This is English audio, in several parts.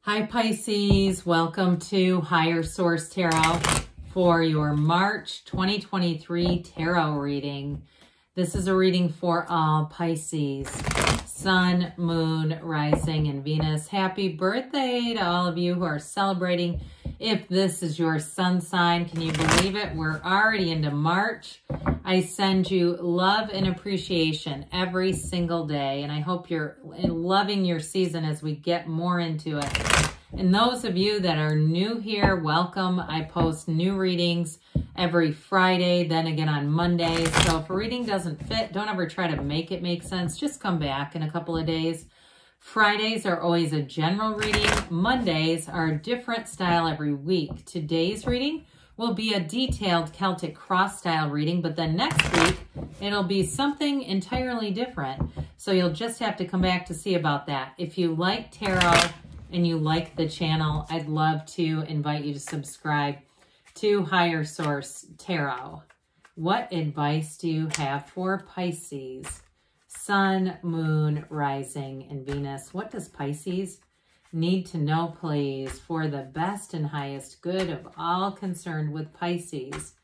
Hi Pisces, welcome to Higher Source Tarot for your March 2023 tarot reading. This is a reading for all Pisces, Sun, Moon, Rising, and Venus. Happy birthday to all of you who are celebrating. If this is your sun sign, can you believe it? We're already into March. I send you love and appreciation every single day, and I hope you're loving your season as we get more into it. And those of you that are new here, welcome. I post new readings every Friday, then again on Mondays. So if a reading doesn't fit, don't ever try to make it make sense. Just come back in a couple of days. Fridays are always a general reading. Mondays are a different style every week. Today's reading will be a detailed Celtic cross style reading, but then next week it'll be something entirely different. So you'll just have to come back to see about that. If you like tarot and you like the channel, I'd love to invite you to subscribe to Higher Source Tarot. What advice do you have for Pisces? Sun, Moon, Rising, and Venus. What does Pisces need to know, please, for the best and highest good of all concerned with Pisces?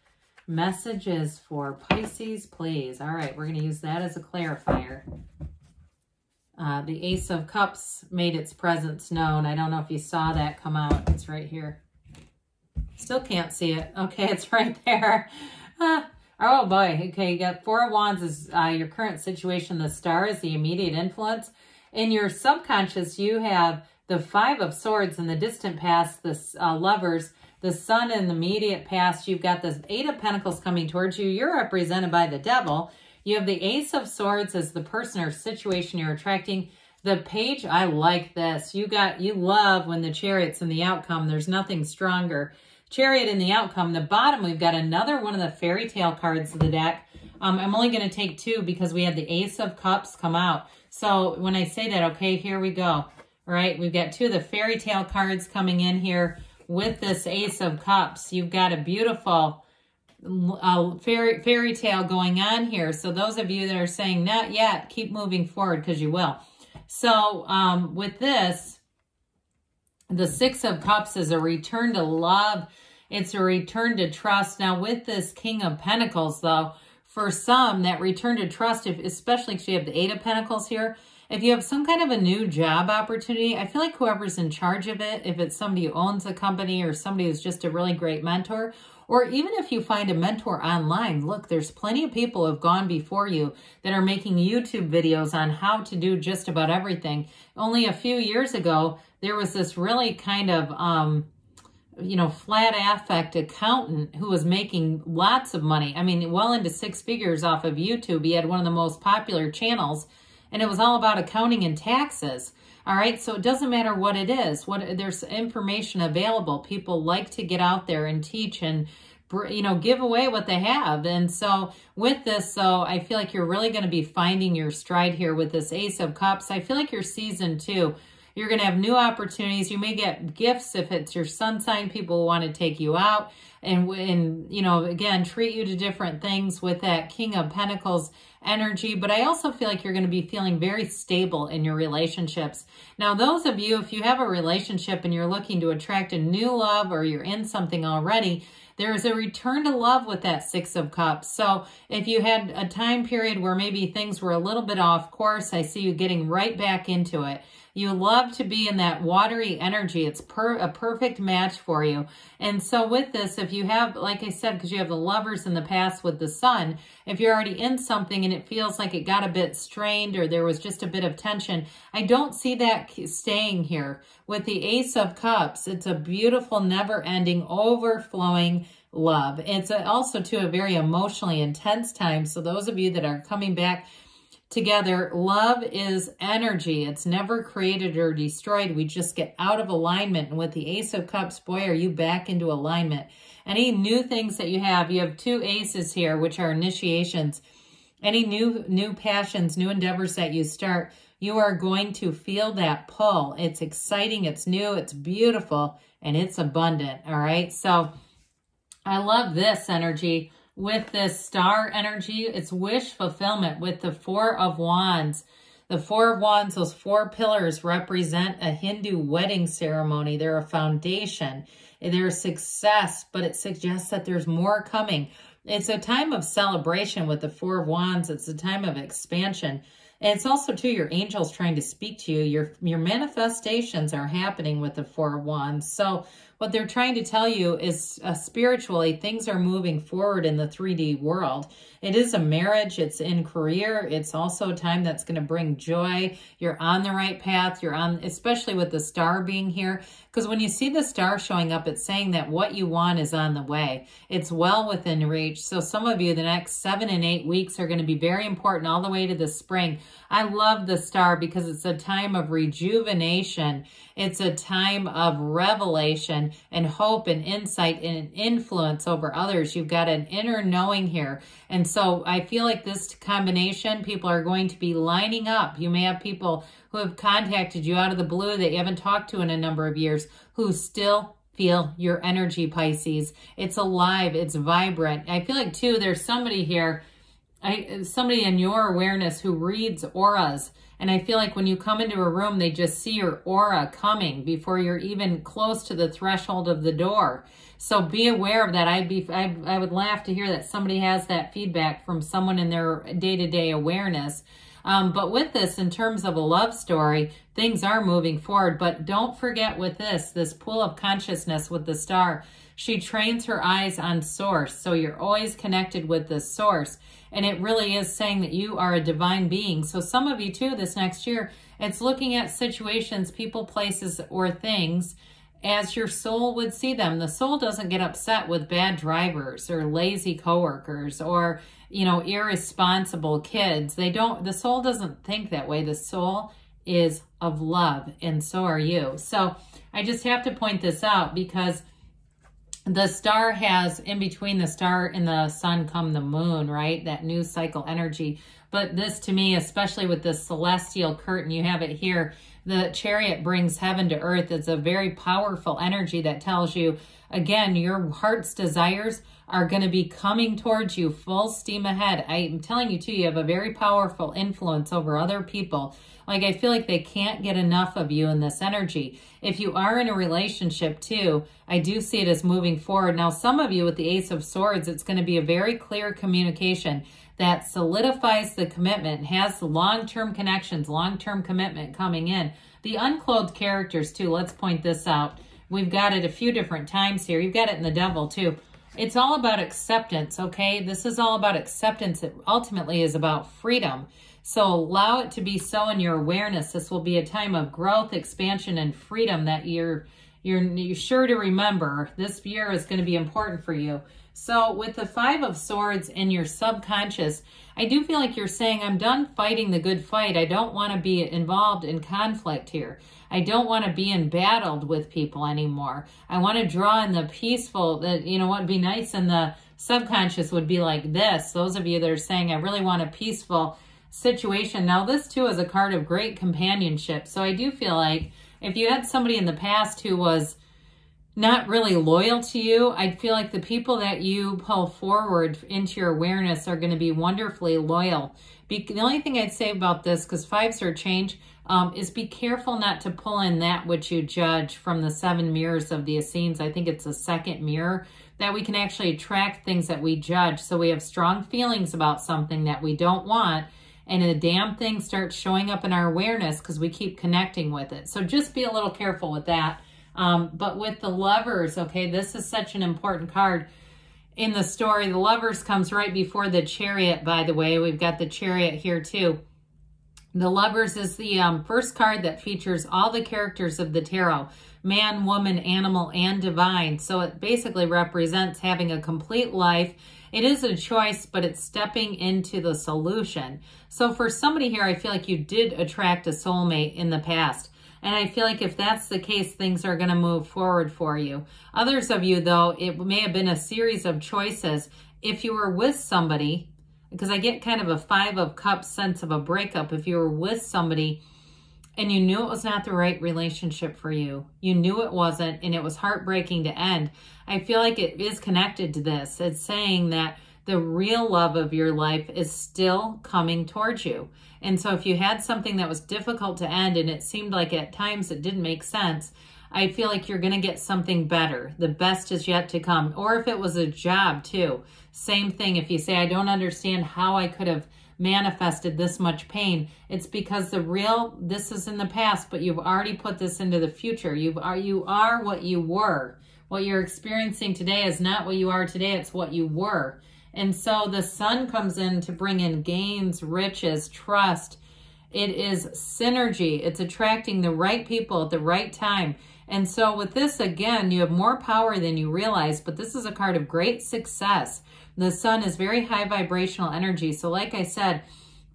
Messages for Pisces, please. All right, we're going to use that as a clarifier. The Ace of Cups made its presence known. I don't know if you saw that come out. It's right here. Still can't see it. Okay, it's right there. Oh boy. Okay, you got Four of Wands is your current situation. The Star is the immediate influence. In your subconscious, you have the Five of Swords in the distant past, the Lovers, the Sun in the immediate past. You've got the Eight of Pentacles coming towards you. You're represented by the Devil. You have the Ace of Swords as the person or situation you're attracting. The Page, I like this. You love when the Chariot's in the outcome. There's nothing stronger. Chariot in the outcome. The bottom, we've got another one of the fairy tale cards of the deck. I'm only going to take two because we had the Ace of Cups come out. So when I say that, okay, here we go. All right, we've got two of the fairy tale cards coming in here with this Ace of Cups. You've got a beautiful fairy tale going on here. So those of you that are saying not yet, keep moving forward because you will. So with this, the Six of Cups is a return to love. It's a return to trust. Now with this King of Pentacles, though, for some, that return to trust, especially because you have the Eight of Pentacles here, if you have some kind of a new job opportunity, I feel like whoever's in charge of it, if it's somebody who owns a company or somebody who's just a really great mentor, or even if you find a mentor online, look, there's plenty of people who have gone before you that are making YouTube videos on how to do just about everything. Only a few years ago, there was this really kind of, flat affect accountant who was making lots of money. I mean, well into six figures off of YouTube. He had one of the most popular channels, and it was all about accounting and taxes. All right, so it doesn't matter what it is. There's information available. People like to get out there and teach and, give away what they have. And so with this, though, I feel like you're really going to be finding your stride here with this Ace of Cups. I feel like your season 2, you're going to have new opportunities. You may get gifts if it's your sun sign. People want to take you out and again, treat you to different things with that King of Pentacles energy. But I also feel like you're going to be feeling very stable in your relationships. Now, those of you, if you have a relationship and you're looking to attract a new love or you're in something already, there is a return to love with that Six of Cups. So if you had a time period where maybe things were a little bit off course, I see you getting right back into it. You love to be in that watery energy. It's a perfect match for you. And so with this, if you have, like I said, because you have the Lovers in the past with the Sun, if you're already in something and it feels like it got a bit strained or there was just a bit of tension, I don't see that staying here. With the Ace of Cups, it's a beautiful, never-ending, overflowing love. It's also, too, a very emotionally intense time. So those of you that are coming back together, love is energy. It's never created or destroyed. We just get out of alignment. And with the Ace of Cups, boy, are you back into alignment. Any new things that you have two aces here, which are initiations. Any new passions, new endeavors that you start, you are going to feel that pull. It's exciting, it's new, it's beautiful, and it's abundant, all right? So I love this energy. With this Star energy, it's wish fulfillment with the Four of Wands. The Four of Wands, those four pillars represent a Hindu wedding ceremony. They're a foundation. They're a success, but it suggests that there's more coming. It's a time of celebration with the Four of Wands. It's a time of expansion. And it's also, too, your angels trying to speak to you. Your manifestations are happening with the Four of Wands. So what they're trying to tell you is spiritually, things are moving forward in the 3D world. It is a marriage. It's in career. It's also a time that's going to bring joy. You're on the right path. You're on, especially with the star being here. Because when you see the star showing up, it's saying that what you want is on the way. It's well within reach. So some of you, the next 7 and 8 weeks are going to be very important all the way to the spring. I love the star because it's a time of rejuvenation. It's a time of revelation and hope and insight and influence over others. You've got an inner knowing here. And so I feel like this combination, people are going to be lining up. You may have people who have contacted you out of the blue that you haven't talked to in a number of years who still feel your energy, Pisces. It's alive. It's vibrant. I feel like, too, there's somebody here, somebody in your awareness who reads auras. And I feel like when you come into a room, they just see your aura coming before you're even close to the threshold of the door. So be aware of that. I would laugh to hear that somebody has that feedback from someone in their day-to-day awareness. But with this, in terms of a love story, things are moving forward. But don't forget with this pool of consciousness with the star, she trains her eyes on source. So you're always connected with the source. And it really is saying that you are a divine being. So some of you too, this next year, it's looking at situations, people, places, or things as your soul would see them. The soul doesn't get upset with bad drivers or lazy coworkers or, irresponsible kids. The soul doesn't think that way. The soul is of love, and so are you. So I just have to point this out because the star has, in between the star and the sun come the moon, right? That new cycle energy. But this, to me, especially with this celestial curtain, you have it here, the chariot brings heaven to earth. It's a very powerful energy that tells you, again, your heart's desires are going to be coming towards you full steam ahead. I'm telling you, too, you have a very powerful influence over other people. Like, I feel like they can't get enough of you in this energy. If you are in a relationship, too, I do see it as moving forward. Now, some of you with the Ace of Swords, it's going to be a very clear communication that solidifies the commitment, has long-term connections, long-term commitment coming in. The unclothed characters, too, let's point this out. We've got it a few different times here. You've got it in the Devil, too. It's all about acceptance, okay? This is all about acceptance. It ultimately is about freedom. So allow it to be so in your awareness. This will be a time of growth, expansion, and freedom that you're sure to remember. This year is going to be important for you. So with the Five of Swords in your subconscious, I do feel like you're saying, I'm done fighting the good fight. I don't want to be involved in conflict here. I don't want to be embattled with people anymore. I want to draw in the peaceful, what would be nice in the subconscious would be like this. Those of you that are saying, I really want a peaceful situation. Now, this too is a card of great companionship. So I do feel like if you had somebody in the past who was not really loyal to you, I feel like the people that you pull forward into your awareness are going to be wonderfully loyal. The only thing I'd say about this, because fives are change, is be careful not to pull in that which you judge from the 7 mirrors of the Essenes. I think it's the second mirror that we can actually attract things that we judge. So we have strong feelings about something that we don't want, and a damn thing starts showing up in our awareness because we keep connecting with it. So just be a little careful with that. But with the Lovers, okay, this is such an important card in the story. The Lovers comes right before the Chariot, by the way. We've got the Chariot here too. The Lovers is the first card that features all the characters of the tarot. Man, woman, animal, and divine. So it basically represents having a complete life. It is a choice, but it's stepping into the solution. So for somebody here, I feel like you did attract a soulmate in the past. And I feel like if that's the case, things are going to move forward for you. Others of you, though, it may have been a series of choices. If you were with somebody, because I get kind of a 5 of Cups sense of a breakup. If you were with somebody and you knew it was not the right relationship for you, you knew it wasn't, and it was heartbreaking to end, I feel like it is connected to this. It's saying that the real love of your life is still coming towards you. And so if you had something that was difficult to end and it seemed like at times it didn't make sense, I feel like you're going to get something better. The best is yet to come. Or if it was a job too, same thing. If you say, I don't understand how I could have manifested this much pain, it's because this is in the past, but you've already put this into the future. You are what you were. What you're experiencing today is not what you are today, it's what you were. And so the sun comes in to bring in gains, riches, trust. It is synergy. It's attracting the right people at the right time. And so with this, again, you have more power than you realize, but this is a card of great success. The sun is very high vibrational energy. So like I said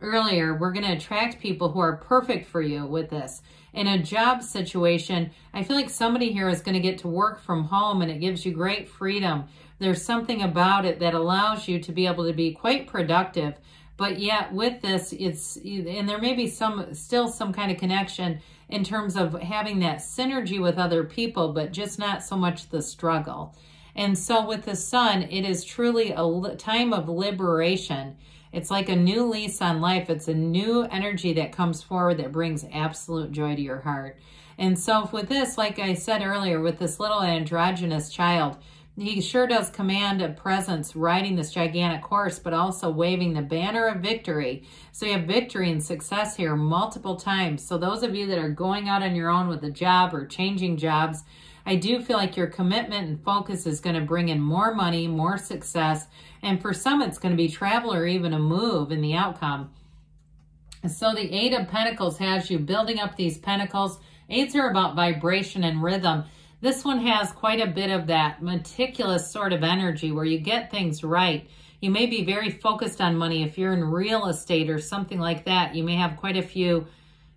earlier, we're going to attract people who are perfect for you with this. In a job situation, I feel like somebody here is going to get to work from home and it gives you great freedom. There's something about it that allows you to be able to be quite productive. But yet with this, and there may be still some kind of connection in terms of having that synergy with other people, but just not so much the struggle. And so with the sun, it is truly a time of liberation. It's like a new lease on life. It's a new energy that comes forward that brings absolute joy to your heart. And so with this, like I said earlier, with this little androgynous child, he sure does command a presence riding this gigantic horse, but also waving the banner of victory. So you have victory and success here multiple times. So those of you that are going out on your own with a job or changing jobs, I do feel like your commitment and focus is going to bring in more money, more success. And for some, it's going to be travel or even a move in the outcome. So the Eight of Pentacles has you building up these pentacles. Eights are about vibration and rhythm. This one has quite a bit of that meticulous sort of energy where you get things right. You may be very focused on money. If you're in real estate or something like that, you may have quite a few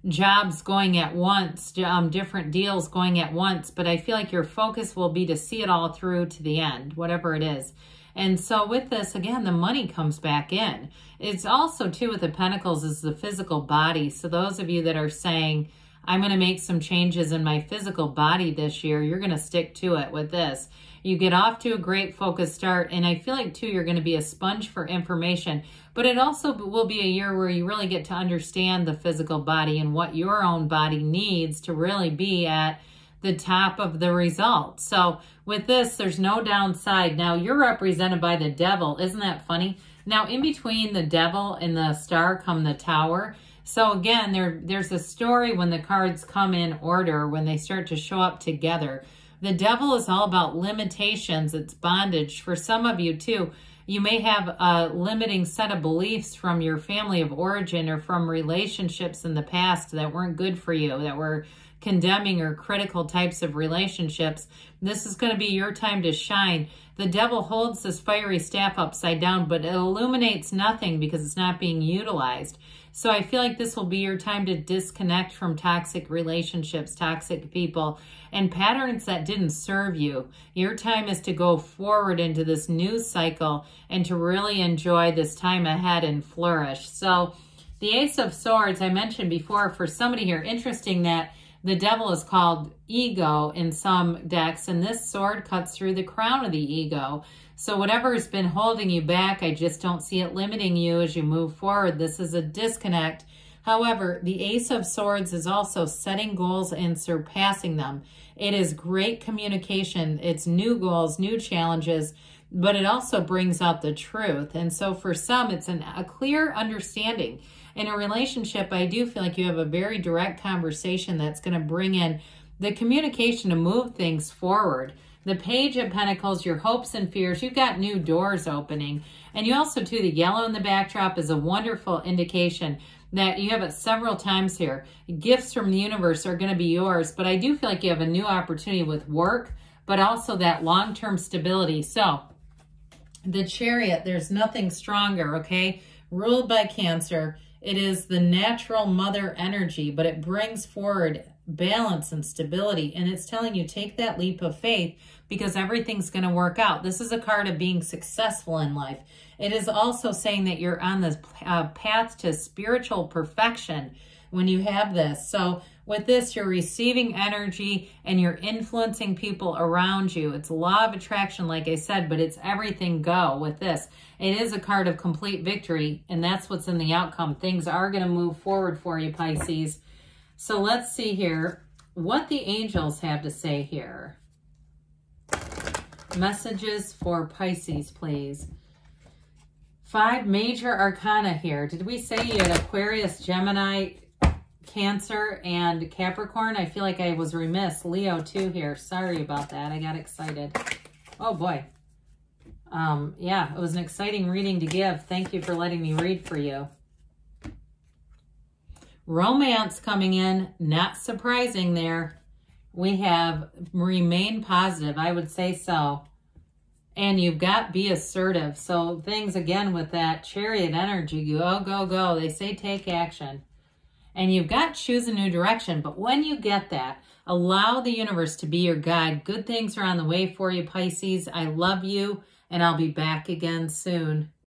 jobs going at once, different deals going at once, but I feel like your focus will be to see it all through to the end, whatever it is. And so with this, again, the money comes back in. It's also, too, with the Pentacles is the physical body. So those of you that are saying, I'm going to make some changes in my physical body this year, you're going to stick to it with this. You get off to a great focused start, and I feel like, too, you're going to be a sponge for information. But it also will be a year where you really get to understand the physical body and what your own body needs to really be at the top of the results. So with this, there's no downside. Now, you're represented by the Devil. Isn't that funny? Now, in between the Devil and the Star come the Tower. So again, there's a story when the cards come in order, when they start to show up together. The Devil is all about limitations. It's bondage. For some of you, too, you may have a limiting set of beliefs from your family of origin or from relationships in the past that weren't good for you, that were condemning or critical types of relationships. This is going to be your time to shine. The Devil holds this fiery staff upside down, but it illuminates nothing because it's not being utilized. So I feel like this will be your time to disconnect from toxic relationships, toxic people, and patterns that didn't serve you. Your time is to go forward into this new cycle and to really enjoy this time ahead and flourish. So the Ace of Swords, I mentioned before, for somebody here, interesting that the Devil is called ego in some decks, and this sword cuts through the crown of the ego. So whatever has been holding you back, I just don't see it limiting you as you move forward. This is a disconnect. However, the Ace of Swords is also setting goals and surpassing them. It is great communication. It's new goals, new challenges, but it also brings out the truth. And so for some, it's a clear understanding. In a relationship, I do feel like you have a very direct conversation that's going to bring in the communication to move things forward. The Page of Pentacles, your hopes and fears, you've got new doors opening. And you also, too, the yellow in the backdrop is a wonderful indication that you have it several times here. Gifts from the universe are going to be yours, but I do feel like you have a new opportunity with work, but also that long-term stability. So the Chariot, there's nothing stronger, okay? Ruled by Cancer. It is the natural mother energy, but it brings forward balance and stability. And it's telling you, take that leap of faith because everything's going to work out. This is a card of being successful in life. It is also saying that you're on the path to spiritual perfection when you have this. So with this, you're receiving energy and you're influencing people around you. It's law of attraction, like I said, but it's everything go with this. It is a card of complete victory, and that's what's in the outcome. Things are going to move forward for you, Pisces. So let's see here what the angels have to say here. Messages for Pisces, please. 5 major arcana here. Did we say you had Aquarius, Gemini, Cancer, and Capricorn? I feel like I was remiss. Leo too here. Sorry about that. I got excited. Oh boy. Yeah, it was an exciting reading to give. Thank you for letting me read for you. Romance coming in. Not surprising there. We have remain positive. I would say so. And you've got be assertive. So things, again, with that Chariot energy, go, go, go. They say take action. And you've got choose a new direction. But when you get that, allow the universe to be your guide. Good things are on the way for you, Pisces. I love you, and I'll be back again soon.